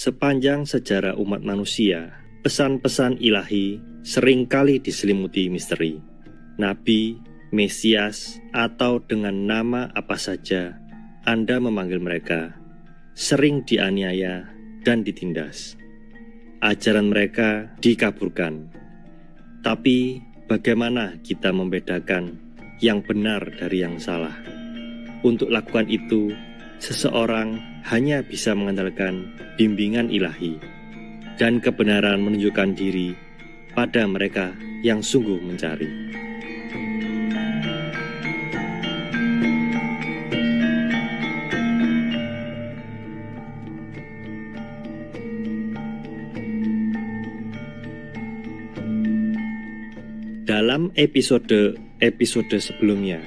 Sepanjang sejarah umat manusia, pesan-pesan ilahi seringkali diselimuti misteri. Nabi, Mesias, atau dengan nama apa saja Anda memanggil mereka, sering dianiaya dan ditindas. Ajaran mereka dikaburkan. Tapi bagaimana kita membedakan yang benar dari yang salah? Untuk lakukan itu, seseorang hanya bisa mengandalkan bimbingan ilahi dan kebenaran menunjukkan diri pada mereka yang sungguh mencari. Dalam episode sebelumnya,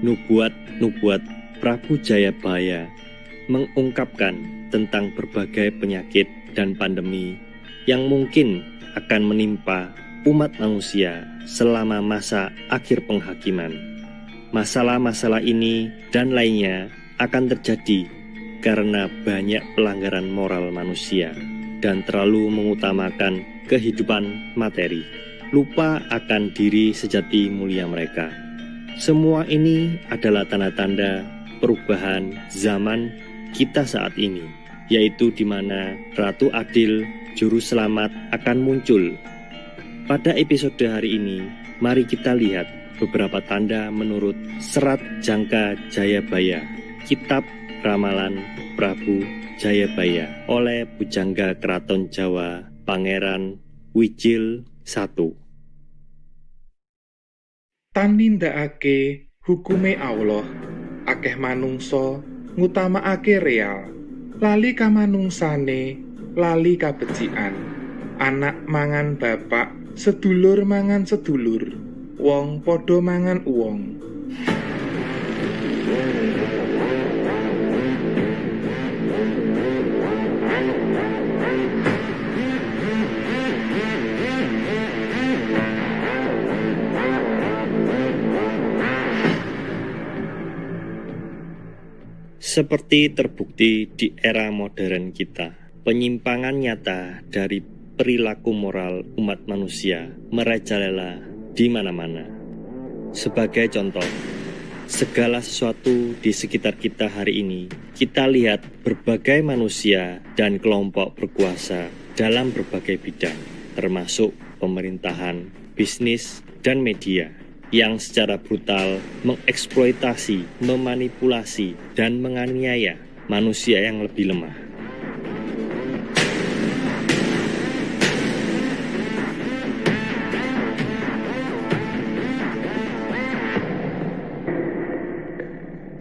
nubuat Prabu Jayabaya mengungkapkan tentang berbagai penyakit dan pandemi yang mungkin akan menimpa umat manusia selama masa akhir penghakiman. Masalah-masalah ini dan lainnya akan terjadi karena banyak pelanggaran moral manusia dan terlalu mengutamakan kehidupan materi, lupa akan diri sejati mulia mereka. Semua ini adalah tanda-tanda perubahan zaman kita saat ini, yaitu di mana Ratu Adil, Juru Selamat akan muncul. Pada episode hari ini, mari kita lihat beberapa tanda menurut Serat Jangka Jayabaya, Kitab Ramalan Prabu Jayabaya oleh Pujangga Keraton Jawa Pangeran Wijil I. Tan nindakake hukume Allah, akeh manungsa ngutamakake real, lali kamanungsane, lali kabecikan. Anak mangan bapak, sedulur mangan sedulur, wong padha mangan wong. Seperti terbukti di era modern kita, penyimpangan nyata dari perilaku moral umat manusia merajalela di mana-mana. Sebagai contoh, segala sesuatu di sekitar kita hari ini, kita lihat berbagai manusia dan kelompok berkuasa dalam berbagai bidang, termasuk pemerintahan, bisnis, dan media, yang secara brutal mengeksploitasi, memanipulasi, dan menganiaya manusia yang lebih lemah.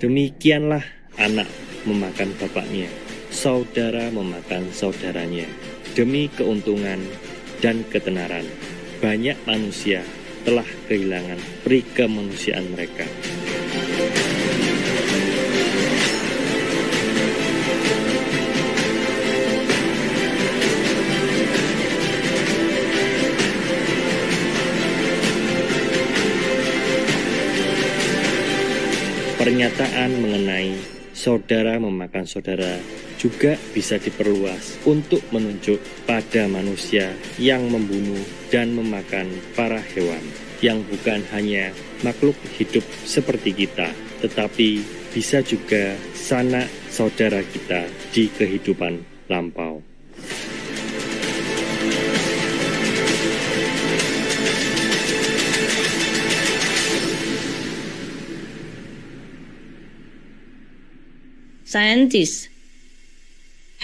Demikianlah anak memakan bapaknya, saudara memakan saudaranya, demi keuntungan dan ketenaran. Banyak manusia telah kehilangan peri kemanusiaan mereka. Pernyataan mengenai saudara memakan saudara juga bisa diperluas untuk menunjuk pada manusia yang membunuh dan memakan para hewan, yang bukan hanya makhluk hidup seperti kita, tetapi bisa juga sanak saudara kita di kehidupan lampau. Scientists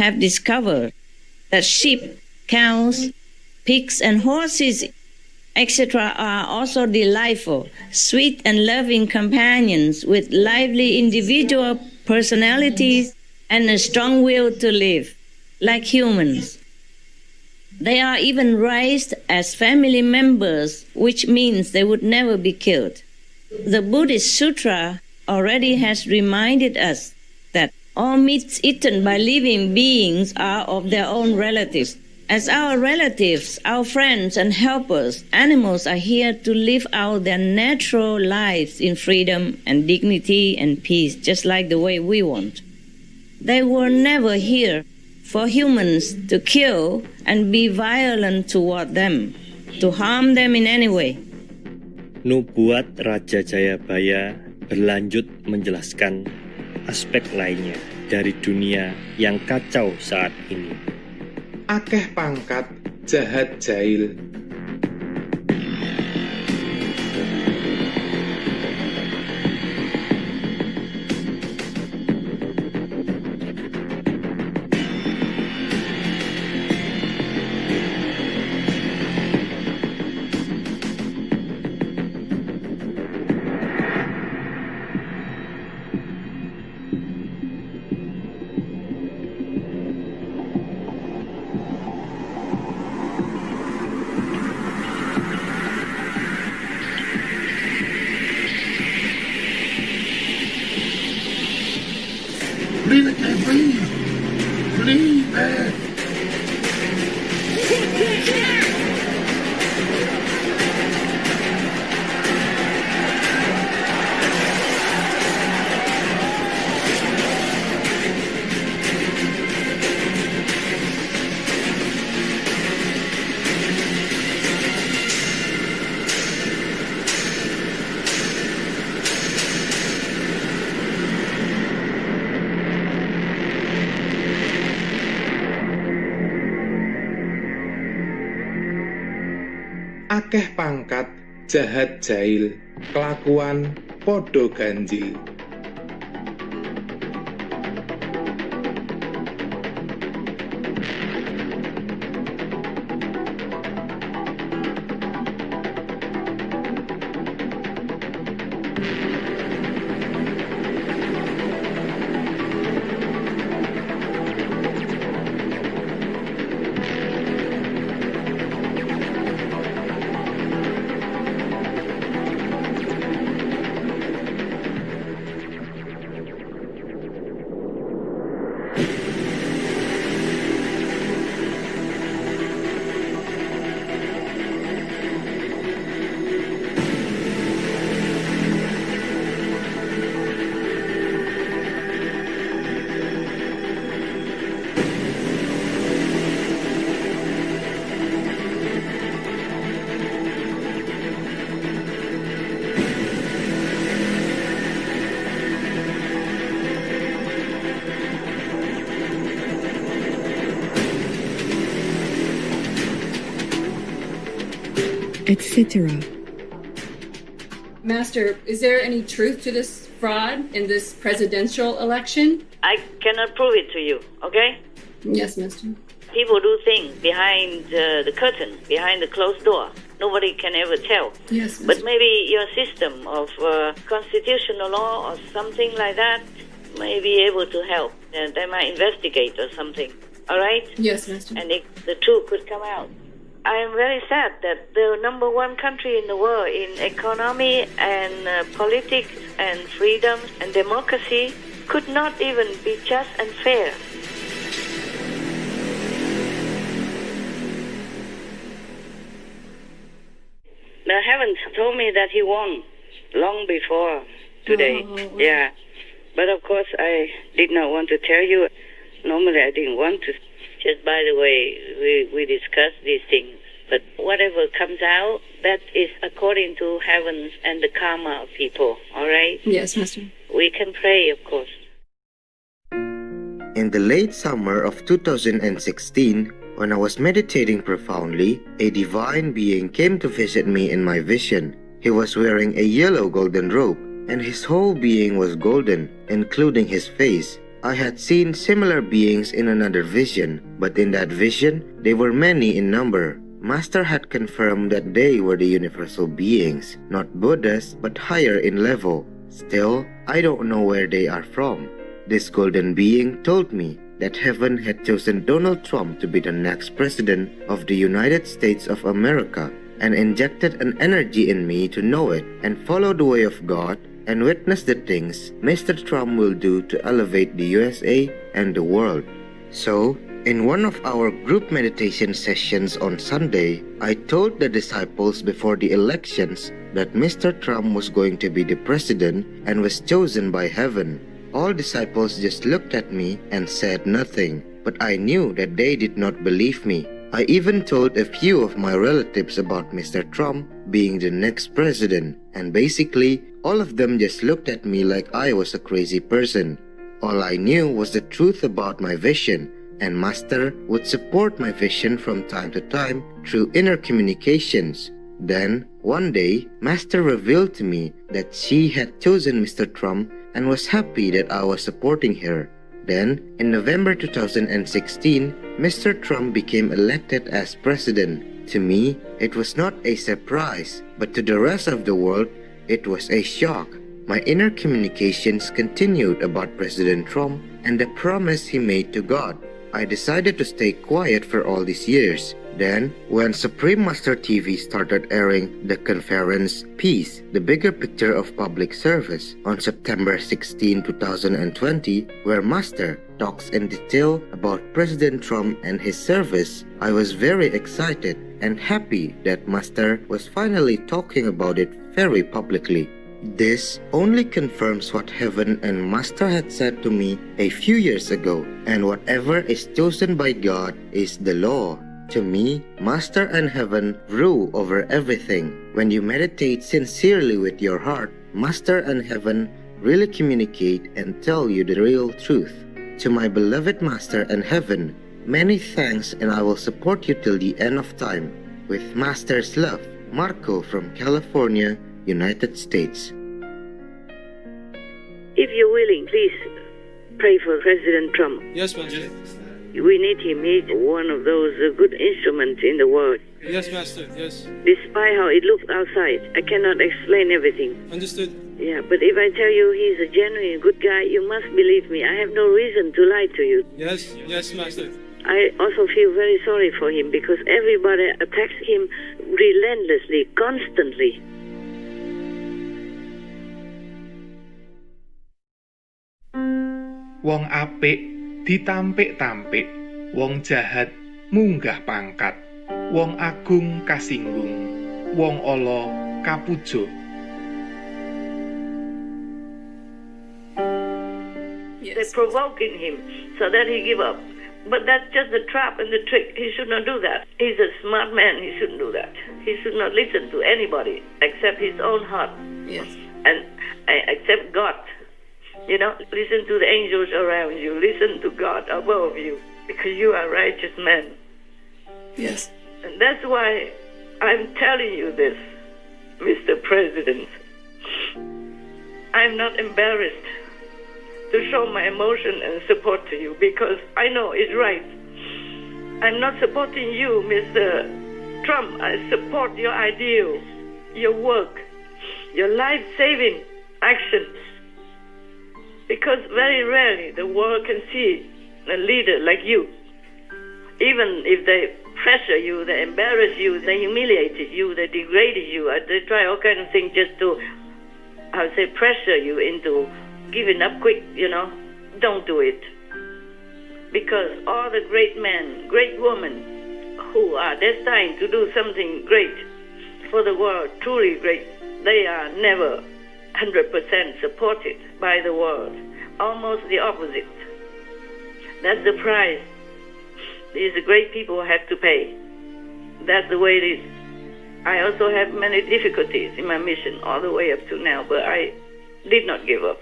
have discovered that sheep, cows, pigs, and horses, etc., are also delightful, sweet, and loving companions with lively individual personalities and a strong will to live, like humans. They are even raised as family members, which means they would never be killed. The Buddhist Sutra already has reminded us that all meats eaten by living beings are of their own relatives. As our relatives, our friends and helpers, animals are here to live out their natural lives in freedom and dignity and peace, just like the way we want. They were never here for humans to kill and be violent toward them, to harm them in any way. Nubuat Raja Jayabaya berlanjut menjelaskan aspek lainnya dari dunia yang kacau saat ini. Akeh pangkat jahat jail. Please, I can't breathe. Please, man. Akeh pangkat jahat jail, kelakuan podo ganjil. etc. Master, is there any truth to this fraud in this presidential election? I cannot prove it to you, okay? Yes, Master. People do things behind the curtain, behind the closed door. Nobody can ever tell. Yes, Master. But maybe your system of constitutional law or something like that may be able to help. They might investigate or something. All right? Yes, Master. And the truth could come out. I am very sad that the number one country in the world in economy and politics and freedom and democracy could not even be just and fair. The heavens told me that he won long before today. Oh, wow. Yeah. But of course I did not want to tell you. Normally I didn't want to. Just by the way, we discuss these things. But whatever comes out, that is according to heavens and the karma of people. All right? Yes, Master. We can pray, of course. In the late summer of 2016, when I was meditating profoundly, a divine being came to visit me in my vision. He was wearing a yellow golden robe, and his whole being was golden, including his face. I had seen similar beings in another vision, but in that vision, they were many in number. Master had confirmed that they were the universal beings, not Buddhas, but higher in level. Still, I don't know where they are from. This golden being told me that heaven had chosen Donald Trump to be the next president of the United States of America, and injected an energy in me to know it and follow the way of God and witness the things Mr. Trump will do to elevate the USA and the world. So, in one of our group meditation sessions on Sunday, I told the disciples before the elections that Mr. Trump was going to be the president and was chosen by heaven. All disciples just looked at me and said nothing. but I knew that they did not believe me. I even told a few of my relatives about Mr. Trump being the next president, and basically, all of them just looked at me like I was a crazy person. All I knew was the truth about my vision, and Master would support my vision from time to time through inner communications. Then, one day, Master revealed to me that she had chosen Mr. Trump and was happy that I was supporting her. Then, in November 2016, Mr. Trump became elected as president. To me, it was not a surprise, but to the rest of the world, it was a shock. My inner communications continued about President Trump and the promise he made to God. I decided to stay quiet for all these years. Then, when Supreme Master TV started airing the conference Peace, the Bigger Picture of Public Service on September 16, 2020, where Master talks in detail about President Trump and his service, I was very excited and happy that Master was finally talking about it very publicly. This only confirms what Heaven and Master had said to me a few years ago, and whatever is chosen by God is the law. To me, Master and Heaven rule over everything. When you meditate sincerely with your heart, Master and Heaven really communicate and tell you the real truth. To my beloved Master and Heaven, many thanks, and I will support you till the end of time. With Master's love, Marco from California, United States. If you're willing, please pray for President Trump. Yes, Master. We need him. He's one of those good instruments in the world. Yes, Master. Yes. Despite how it looks outside, I cannot explain everything. Understood. Yeah, but if I tell you he's a genuine good guy, you must believe me. I have no reason to lie to you. Yes, yes, Master. I also feel very sorry for him because everybody attacks him relentlessly, constantly. Wong apik ditampik-tampik, wong jahat munggah pangkat, wong agung kasinggung, wong ala kapuja. They're provoking him so that he give up. But that's just the trap and the trick. He should not do that. He's a smart man. He shouldn't do that. He should not listen to anybody except his own heart. Yes. And except God. You know, listen to the angels around you. Listen to God above you. Because you are a righteous man. Yes. And that's why I'm telling you this, Mr. President. I'm not embarrassed to show my emotion and support to you because I know it's right. I'm not supporting you, Mr. Trump. I support your ideals, your work, your life-saving actions. Because very rarely the world can see a leader like you. Even if they pressure you, they embarrass you, they humiliated you, they degraded you, they try all kinds of things just to, pressure you into giving up quick, you know. Don't do it. Because all the great men, great women who are destined to do something great for the world, truly great, they are never 100% supported by the world. Almost the opposite. That's the price these great people have to pay. That's the way it is. I also have many difficulties in my mission all the way up to now, but I did not give up.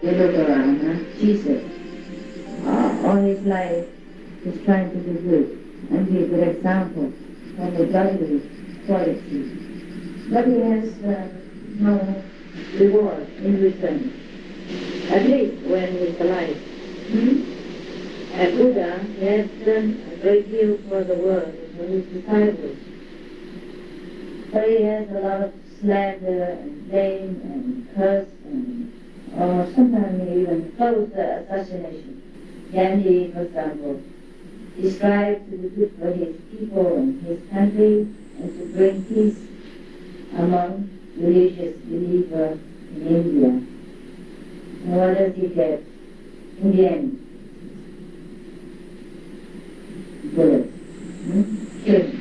You look around, Jesus, all his life is trying to be good and be a good example of the godly qualities. But he has no reward in return, at least when he's alive. And Buddha, he has done a great deal for the world, for his disciples. But he has a lot of slander and blame and curse and sometimes even close assassination. Gandhi, for example, he strived to do good for his people and his country and to bring peace among religious believers in India. And what does he get in the end? Bullets. Killing.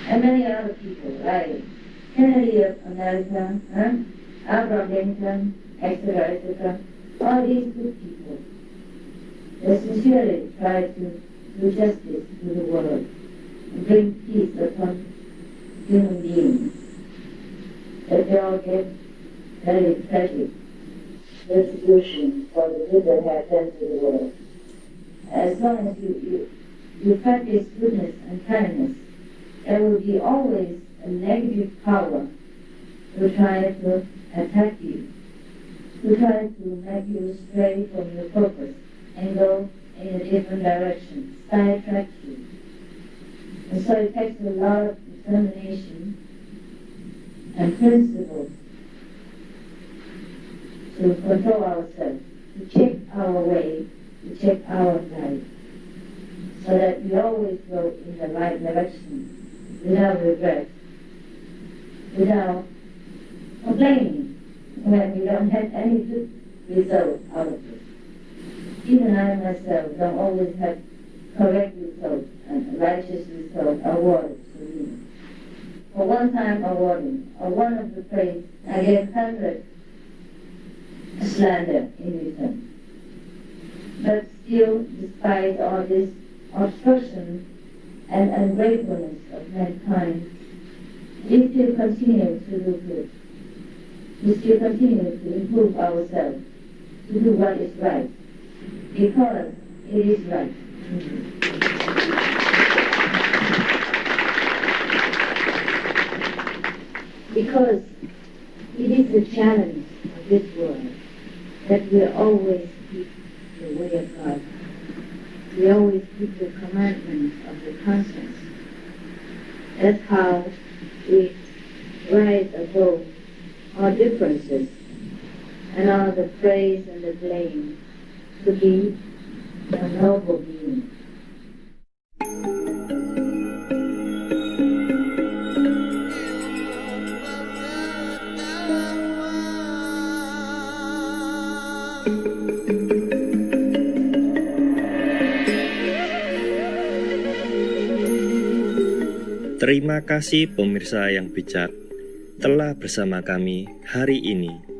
And many other people, like Kennedy of America, Abraham Lincoln, etc., etc. All these good people. that sincerely try to do justice to the world and bring peace upon human beings, that they all get very tragic retribution for the good they have done to the world. As long as you practice goodness and kindness, there will be always a negative power to try to attack you, to try to make you stray from your purpose and go in a different direction, sidetrack you. And so it takes a lot of determination and principle to control ourselves, to check our way, to check our life, so that we always go in the right direction, without regret, without complaining when we don't have any good result out of it. Even I myself don't always have correct result and righteous result awarded to me. For one time awarding, or one of the praise, I get 100 slander in return. But still, despite all this obstruction and ungratefulness of mankind, we still continue to do good. We still continue to improve ourselves, to do what is right, because it is right. Because it is the challenge of this world that we always keep the way of God. We always keep the commandments of the conscience. That's how we rise above our differences and all the praise and the blame to be a noble being. Terima kasih pemirsa yang bijak telah bersama kami hari ini.